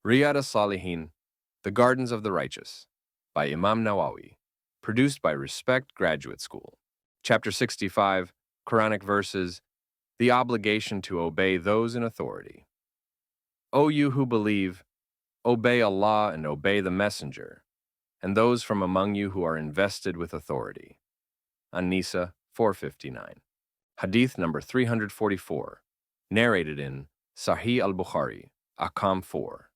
Riyad As-Salihin, The Gardens of the Righteous, by Imam Nawawi, produced by Respect Graduate School. Chapter 65, Quranic verses, The Obligation to Obey Those in Authority. O you who believe, obey Allah and obey the Messenger, and those from among you who are invested with authority. An-Nisa 459. Hadith number 344, narrated in Sahih al-Bukhari, Akam 4.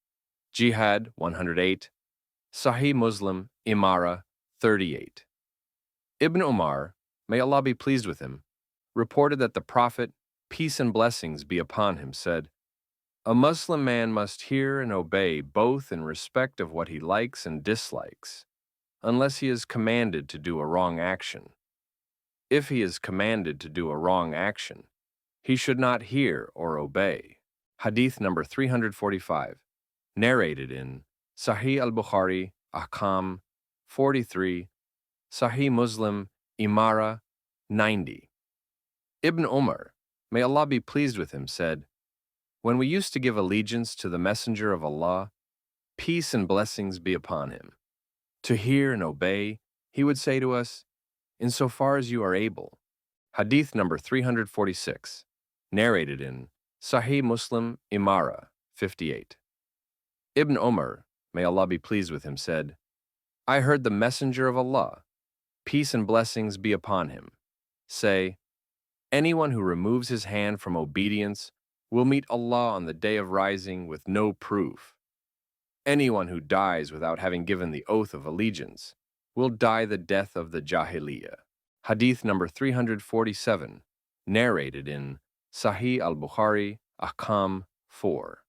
Jihad 108, Sahih Muslim, Imara 38. Ibn Umar, may Allah be pleased with him, reported that the Prophet, peace and blessings be upon him, said, "A Muslim man must hear and obey both in respect of what he likes and dislikes, unless he is commanded to do a wrong action. If he is commanded to do a wrong action, he should not hear or obey." Hadith number 345, narrated in Sahih al-Bukhari, Ahkam 43, Sahih Muslim, Imara 90. Ibn Umar, may Allah be pleased with him, said, "When we used to give allegiance to the Messenger of Allah, peace and blessings be upon him, to hear and obey, he would say to us, 'Insofar as you are able.'" Hadith number 346, narrated in Sahih Muslim, Imara 58. Ibn Umar, may Allah be pleased with him, said, "I heard the Messenger of Allah, peace and blessings be upon him, say, 'Anyone who removes his hand from obedience will meet Allah on the day of rising with no proof. Anyone who dies without having given the oath of allegiance will die the death of the Jahiliyyah." Hadith number 347, narrated in Sahih al-Bukhari, Ahkam 4.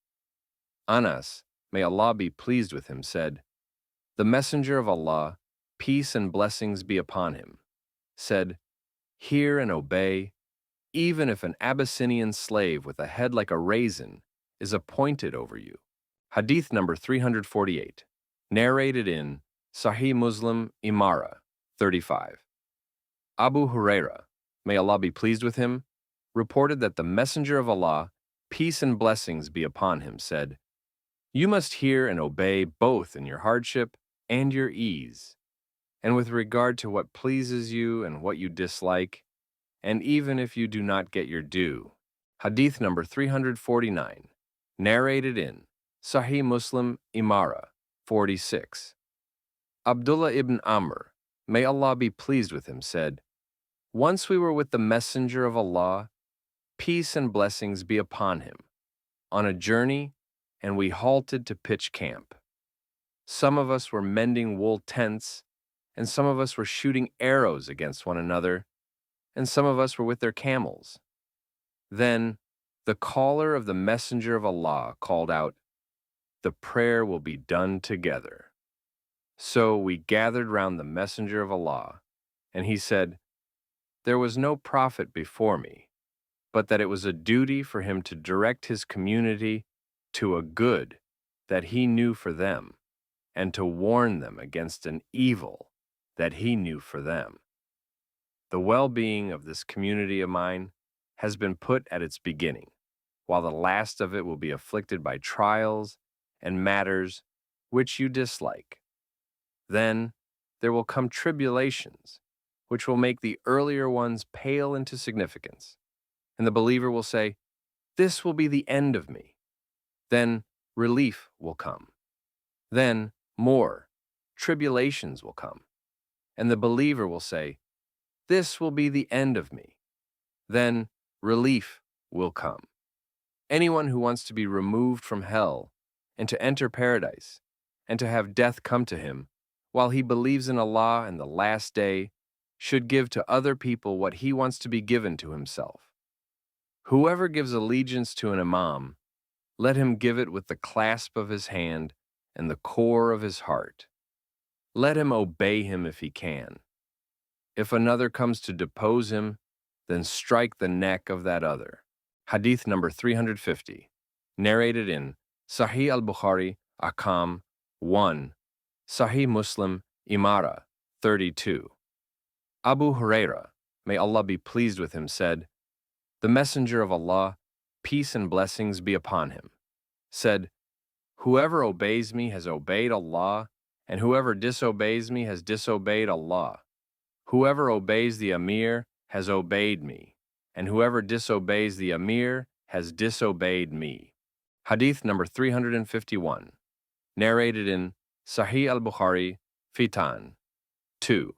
Anas, may Allah be pleased with him, said, "The Messenger of Allah, peace and blessings be upon him, said, 'Hear and obey, even if an Abyssinian slave with a head like a raisin is appointed over you.'" Hadith number 348, narrated in Sahih Muslim, Imara 35. Abu Huraira, may Allah be pleased with him, reported that the Messenger of Allah, peace and blessings be upon him, said, "You must hear and obey both in your hardship and your ease, and with regard to what pleases you and what you dislike, and even if you do not get your due." Hadith number 349, narrated in Sahih Muslim, Imara 46. Abdullah ibn Amr, may Allah be pleased with him, said, "Once we were with the Messenger of Allah, peace and blessings be upon him, on a journey, and we halted to pitch camp. Some of us were mending wool tents, and some of us were shooting arrows against one another, and some of us were with their camels. Then the caller of the Messenger of Allah called out, 'The prayer will be done together.' So we gathered round the Messenger of Allah, and he said, 'There was no prophet before me, but that it was a duty for him to direct his community to a good that he knew for them, and to warn them against an evil that he knew for them. The well-being of this community of mine has been put at its beginning, while the last of it will be afflicted by trials and matters which you dislike. Then there will come tribulations, which will make the earlier ones pale into significance, and the believer will say, 'This will be the end of me.' Then relief will come. Then more tribulations will come, and the believer will say, 'This will be the end of me.' Then relief will come. Anyone who wants to be removed from hell and to enter paradise, and to have death come to him, while he believes in Allah and the last day, should give to other people what he wants to be given to himself. Whoever gives allegiance to an Imam, let him give it with the clasp of his hand and the core of his heart. Let him obey him if he can. If another comes to depose him, then strike the neck of that other." Hadith number 350, narrated in Sahih al-Bukhari, Ahkam 1, Sahih Muslim, Imara 32. Abu Huraira, may Allah be pleased with him, said, "The Messenger of Allah, peace and blessings be upon him, said, Whoever obeys me has obeyed Allah, and whoever disobeys me has disobeyed Allah. Whoever obeys the Amir has obeyed me, and whoever disobeys the Amir has disobeyed me. Hadith number 351, narrated in Sahih al-Bukhari, Fitan. 2.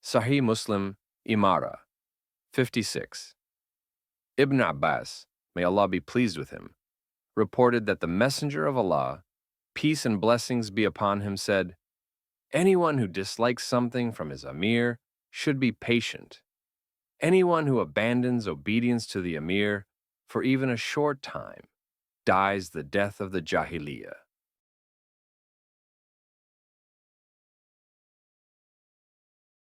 Sahih Muslim, Imara. 56. Ibn Abbas, may Allah be pleased with him, reported that the Messenger of Allah, peace and blessings be upon him, said, "Anyone who dislikes something from his Amir should be patient. Anyone who abandons obedience to the Amir for even a short time dies the death of the Jahiliyyah."